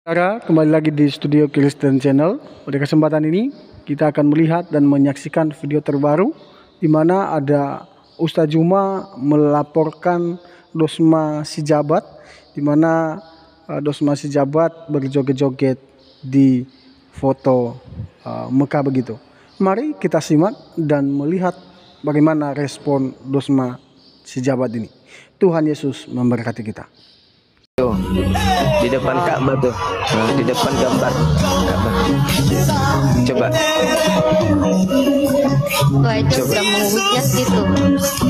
Kembali lagi di Studio Kristen Channel. Pada kesempatan ini kita akan melihat dan menyaksikan video terbaru di mana ada Ustadz Juma melaporkan Dosma Sijabat, di mana Dosma Sijabat berjoget-joget di foto Mekah begitu. Mari kita simak dan melihat bagaimana respon Dosma Sijabat ini. Tuhan Yesus memberkati kita. Di depan Ka'bah tuh, di depan gambar Ka'bah. Coba. Itu aja udah menghujat gitu.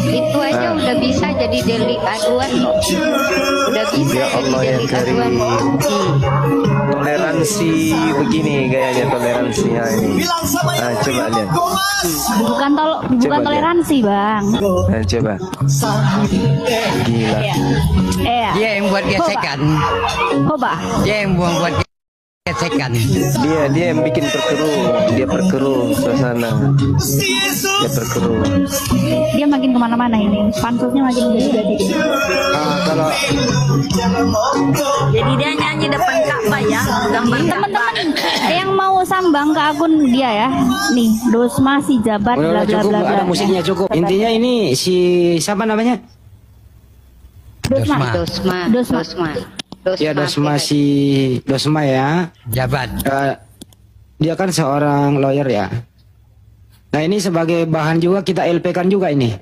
Itu aja udah bisa jadi delik aduan loh. Udah bisa Ya Allah jadi ya delik Karim. aduan. Toleransi begini gayanya toleransinya ini. Coba lihat. Bukan toleransi, Bang. Coba. Gila. Dia yang buat gesekan. Coba. Dia yang buat gesekan. Dia yang bikin perkeruh suasana. Dia perkeruh. Dia makin kemana-mana ini. Pansusnya makin jadi. Kalau Jadi dia nyanyi depan Ka'bah ya, gambar Teman-teman yang mau sambang ke akun dia ya. Nih, Dosma Sijabat bla Udah bla cukup, bla ada bla. musiknya cukup. Intinya ini si siapa namanya? Dosma. Ya Dosma ya. Jabat. Dia kan seorang lawyer ya. Nah ini sebagai bahan juga kita LP kan juga ini.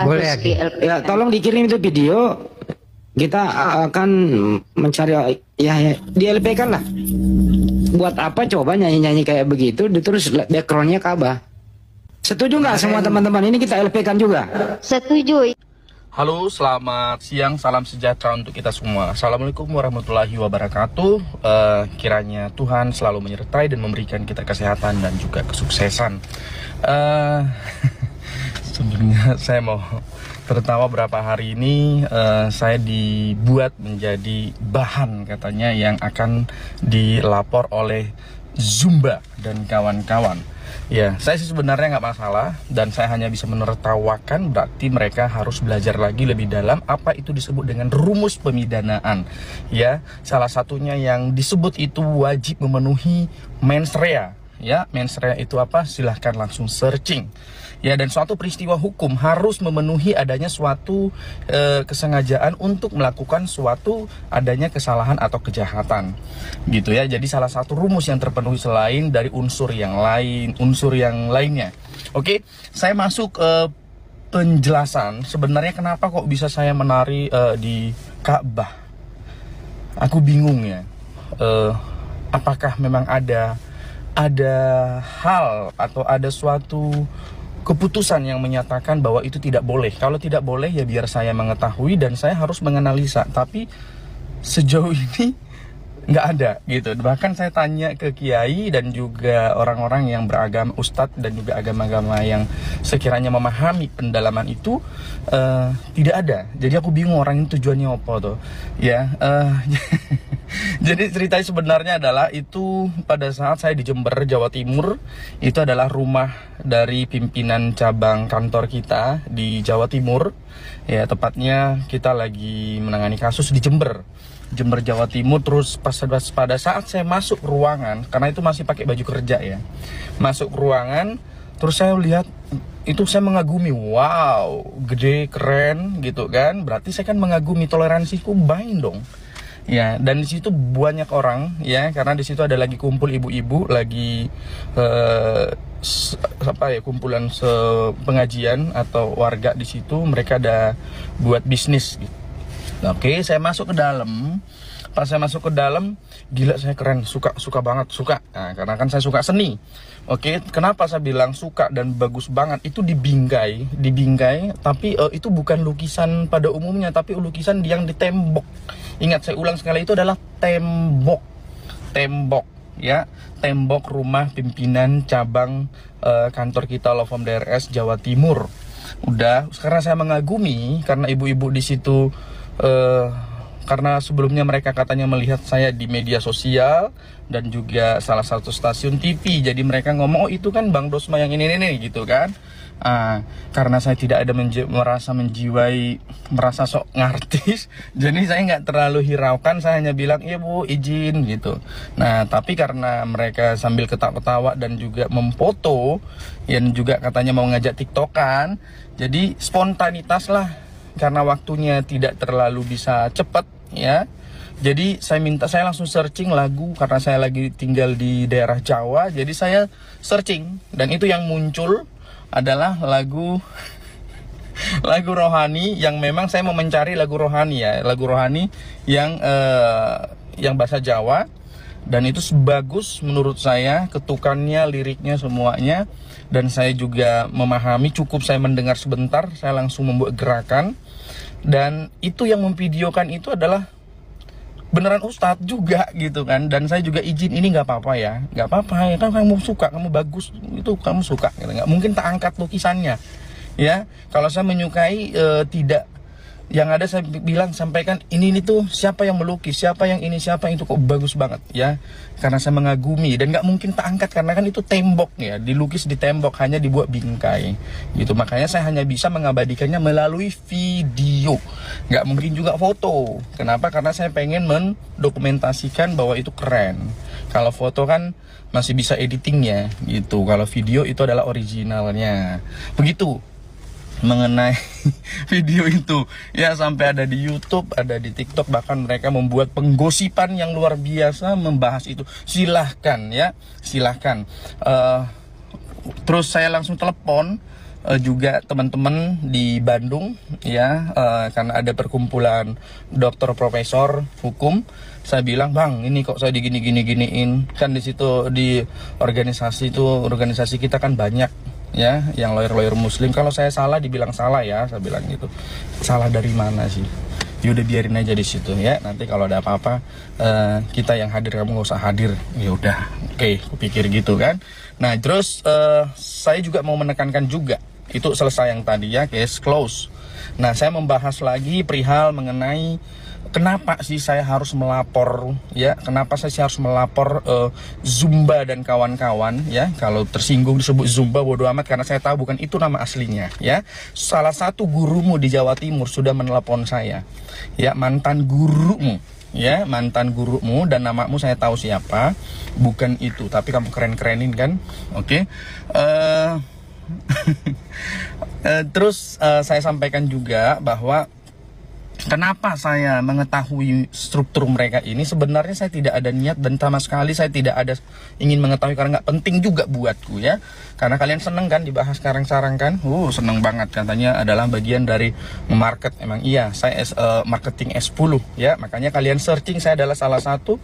Boleh. Ya tolong dikirim itu video. Kita akan mencari ya di LP kan lah. Buat apa coba nyanyi-nyanyi kayak begitu terus backgroundnya Ka'bah. Setuju nggak semua teman-teman ini kita LP kan juga? Setuju. Halo, selamat siang, salam sejahtera untuk kita semua. Assalamualaikum warahmatullahi wabarakatuh. Kiranya Tuhan selalu menyertai dan memberikan kita kesehatan dan juga kesuksesan. Sebenarnya saya mau tertawa berapa hari ini saya dibuat menjadi bahan katanya yang akan dilapor oleh Zumba dan kawan-kawan. Ya, saya sih sebenarnya nggak masalah dan saya hanya bisa menertawakan, berarti mereka harus belajar lagi lebih dalam apa itu disebut dengan rumus pemidanaan. Ya, salah satunya yang disebut itu wajib memenuhi mens rea. Ya, mens rea itu apa? Silahkan langsung searching. Ya, dan suatu peristiwa hukum harus memenuhi adanya suatu kesengajaan untuk melakukan suatu adanya kesalahan atau kejahatan. Gitu ya. Jadi salah satu rumus yang terpenuhi selain dari unsur yang lainnya. Oke, saya masuk penjelasan sebenarnya kenapa kok bisa saya menari di Ka'bah. Aku bingung ya. Apakah memang ada hal atau ada suatu keputusan yang menyatakan bahwa itu tidak boleh. Kalau tidak boleh ya biar saya mengetahui dan saya harus menganalisa. Tapi sejauh ini nggak ada gitu. Bahkan saya tanya ke kiai dan juga orang-orang yang beragama, ustadz dan juga agama-agama yang sekiranya memahami pendalaman itu tidak ada. Jadi aku bingung orang ini tujuannya apa tuh. Ya. Jadi ceritanya sebenarnya adalah itu pada saat saya di Jember, Jawa Timur. Itu adalah rumah dari pimpinan cabang kantor kita di Jawa Timur. Ya, tepatnya kita lagi menangani kasus di Jember, Jawa Timur. Terus pada saat saya masuk ruangan, karena itu masih pakai baju kerja ya, masuk ruangan, terus saya lihat itu, saya mengagumi, wow, gede, keren gitu kan. Berarti saya kan mengagumi, toleransiku main dong. Ya, dan di situ banyak orang ya, karena di situ ada lagi kumpul ibu-ibu lagi kumpulan pengajian atau warga di situ, mereka ada buat bisnis gitu. Oke, saya masuk ke dalam. Pas saya masuk ke dalam, gila saya keren, suka banget, suka. Nah, karena kan saya suka seni. Oke, kenapa saya bilang suka dan bagus banget? Itu dibingkai, tapi itu bukan lukisan pada umumnya, tapi lukisan yang di tembok. Ingat, saya ulang sekali, itu adalah tembok ya, tembok rumah pimpinan cabang kantor kita Lofom DRS Jawa Timur. Udah, sekarang saya mengagumi karena ibu-ibu di situ karena sebelumnya mereka katanya melihat saya di media sosial dan juga salah satu stasiun TV. Jadi mereka ngomong, oh itu kan Bang Dosma yang ini gitu kan. Karena saya tidak ada merasa sok ngartis, jadi saya nggak terlalu hiraukan, saya hanya bilang iya Bu izin gitu. Nah tapi karena mereka sambil ketawa-ketawa dan juga memfoto, yang juga katanya mau ngajak tiktokan, jadi spontanitas lah, karena waktunya tidak terlalu bisa cepat ya. Jadi saya langsung searching lagu, karena saya lagi tinggal di daerah Jawa, jadi saya searching dan itu yang muncul adalah lagu rohani, yang memang saya mau mencari lagu rohani ya, lagu rohani yang bahasa Jawa, dan itu bagus menurut saya, ketukannya, liriknya, semuanya, dan saya juga memahami. Cukup saya mendengar sebentar, saya langsung membuat gerakan, dan itu yang memvideokan itu adalah beneran Ustadz juga gitu kan. Dan saya juga izin, ini nggak apa-apa ya, nggak apa-apa ya, kan kamu suka, kamu bagus, itu kamu suka gitu. Nggak mungkin tak angkat lukisannya ya. Kalau saya menyukai tidak, yang ada saya bilang, sampaikan ini tuh siapa yang melukis, siapa yang ini, siapa yang itu, kok bagus banget ya, karena saya mengagumi. Dan nggak mungkin tak angkat karena kan itu tembok ya, dilukis di tembok, hanya dibuat bingkai gitu. Makanya saya hanya bisa mengabadikannya melalui video, nggak mungkin juga foto. Kenapa? Karena saya pengen mendokumentasikan bahwa itu keren. Kalau foto kan masih bisa editingnya gitu, kalau video itu adalah originalnya. Begitu mengenai video itu ya, sampai ada di YouTube, ada di TikTok, bahkan mereka membuat penggosipan yang luar biasa membahas itu. Silahkan ya, silahkan. Terus saya langsung telepon juga teman-teman di Bandung ya, karena ada perkumpulan dokter profesor hukum. Saya bilang, Bang, ini kok saya digini-giniin, kan di situ di organisasi kita kan banyak ya, yang lawyer muslim. Kalau saya salah dibilang salah ya, saya bilang gitu. Salah dari mana sih? Ya udah biarin aja di situ ya. Nanti kalau ada apa-apa kita yang hadir, kamu nggak usah hadir. Ya udah, oke, kupikir gitu kan. Nah terus saya juga mau menekankan juga, itu selesai yang tadi ya, case close. Nah saya membahas lagi perihal mengenai kenapa sih saya harus melapor ya, kenapa saya harus melapor Zumba dan kawan-kawan ya. Kalau tersinggung disebut Zumba, bodo amat, karena saya tahu bukan itu nama aslinya ya. Salah satu gurumu di Jawa Timur sudah menelepon saya ya, mantan gurumu ya, mantan gurumu, dan namamu saya tahu siapa, bukan itu, tapi kamu keren-kerenin kan. Oke. Terus saya sampaikan juga bahwa kenapa saya mengetahui struktur mereka ini. Sebenarnya saya tidak ada niat, dan sama sekali saya tidak ada ingin mengetahui, karena nggak penting juga buatku ya. Karena kalian seneng kan dibahas sekarang kan, seneng banget, katanya adalah bagian dari market. Emang iya, saya marketing S10 ya, makanya kalian searching, saya adalah salah satu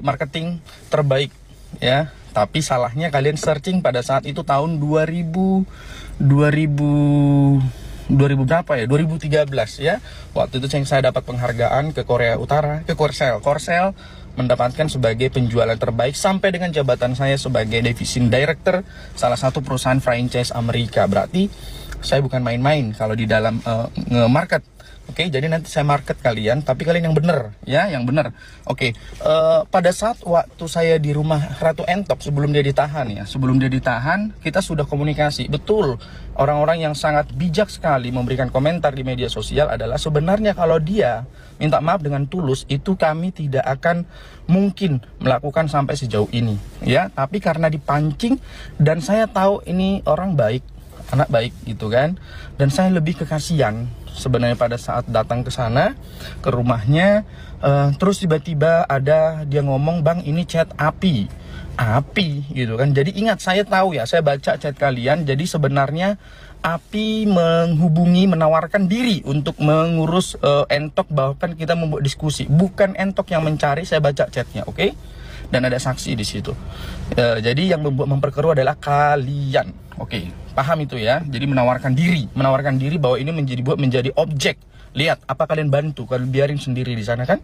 marketing terbaik ya. Tapi salahnya kalian searching pada saat itu tahun 2000 berapa ya, 2013 ya. Waktu itu saya dapat penghargaan ke Korea Utara, ke Korsel mendapatkan sebagai penjualan terbaik, sampai dengan jabatan saya sebagai division director salah satu perusahaan franchise Amerika. Berarti saya bukan main-main kalau di dalam nge-market. Oke, jadi nanti saya market kalian, tapi kalian yang bener ya, yang bener. Oke, pada saat waktu saya di rumah Ratu Entop sebelum dia ditahan ya, sebelum dia ditahan kita sudah komunikasi. Betul, orang-orang yang sangat bijak sekali memberikan komentar di media sosial adalah sebenarnya kalau dia minta maaf dengan tulus, itu kami tidak akan mungkin melakukan sampai sejauh ini ya. Tapi karena dipancing, dan saya tahu ini orang baik, anak baik gitu kan, dan saya lebih kekasian sebenarnya pada saat datang ke sana, ke rumahnya. Terus tiba-tiba ada dia ngomong, Bang ini chat api gitu kan. Jadi ingat, saya tahu ya, saya baca chat kalian. Jadi sebenarnya api menghubungi, menawarkan diri untuk mengurus Entok, bahkan kita membuat diskusi, bukan Entok yang mencari. Saya baca chatnya, oke? Dan ada saksi di situ. Jadi yang memperkeruh adalah kalian. Oke, paham itu ya. Jadi menawarkan diri bahwa ini menjadi objek. Lihat, apa kalian bantu? Kalian biarin sendiri di sana kan?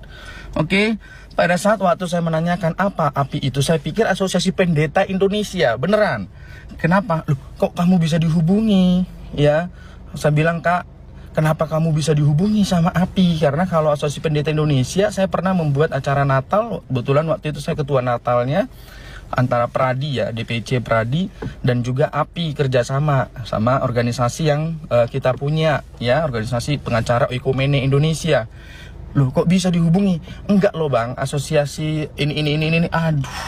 Oke. Pada saat waktu saya menanyakan apa api itu, saya pikir Asosiasi Pendeta Indonesia, beneran. Kenapa? Loh, kok kamu bisa dihubungi? Ya, saya bilang, Kak, kenapa kamu bisa dihubungi sama api? Karena kalau Asosiasi Pendeta Indonesia, saya pernah membuat acara Natal. Kebetulan waktu itu saya ketua Natalnya. antara Pradi ya, DPC Pradi dan juga API kerjasama sama organisasi yang kita punya ya, organisasi pengacara Oikumene Indonesia. Loh kok bisa dihubungi? Enggak loh bang, asosiasi ini, aduh,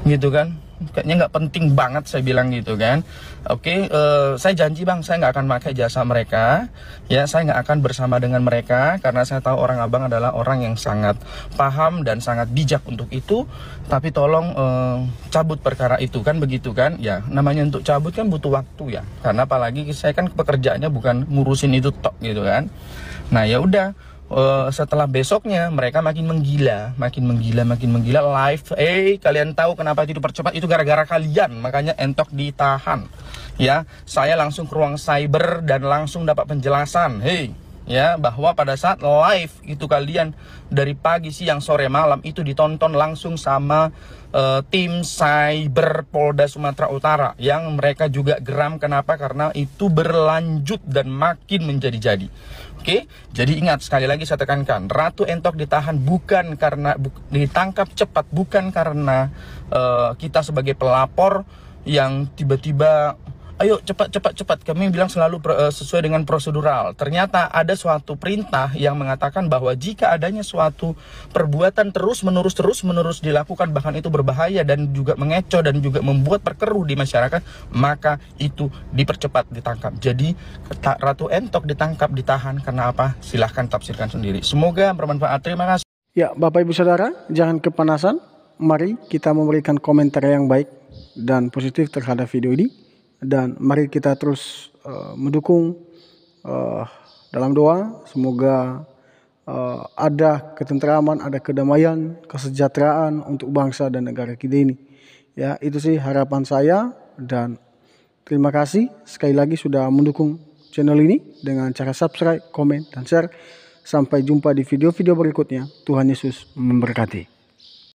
gitu kan? Kayaknya nggak penting banget saya bilang gitu kan. Oke, saya janji bang, saya nggak akan pakai jasa mereka, ya, saya nggak akan bersama dengan mereka karena saya tahu orang abang adalah orang yang sangat paham dan sangat bijak untuk itu. Tapi tolong cabut perkara itu kan, begitu kan? Ya, namanya untuk cabut kan butuh waktu ya. Karena apalagi saya kan pekerjaannya bukan ngurusin itu tok gitu kan. Nah ya udah. Setelah besoknya mereka makin menggila live. Kalian tahu kenapa itu dipercepat? Itu gara-gara kalian, makanya Entok ditahan. Ya, saya langsung ke ruang cyber dan langsung dapat penjelasan. Ya, bahwa pada saat live itu kalian dari pagi, siang, sore, malam itu ditonton langsung sama tim cyber Polda Sumatera Utara yang mereka juga geram. Kenapa? Karena itu berlanjut dan makin menjadi-jadi. Oke, jadi ingat, sekali lagi saya tekankan, Ratu Entok ditahan bukan karena ditangkap cepat, bukan karena kita sebagai pelapor yang tiba-tiba ayo cepat, kami bilang selalu sesuai dengan prosedural. Ternyata ada suatu perintah yang mengatakan bahwa jika adanya suatu perbuatan terus menerus dilakukan, bahkan itu berbahaya dan juga mengecoh dan juga membuat perkeruh di masyarakat, maka itu dipercepat ditangkap. Jadi Ratu Entok ditangkap, ditahan karena apa? Silahkan tafsirkan sendiri. Semoga bermanfaat. Terima kasih. Ya, Bapak Ibu Saudara, jangan kepanasan. Mari kita memberikan komentar yang baik dan positif terhadap video ini. Dan mari kita terus mendukung dalam doa. Semoga ada ketentraman, ada kedamaian, kesejahteraan untuk bangsa dan negara kita ini. Ya, itu sih harapan saya. Dan terima kasih sekali lagi sudah mendukung channel ini dengan cara subscribe, komen, dan share. Sampai jumpa di video-video berikutnya. Tuhan Yesus memberkati.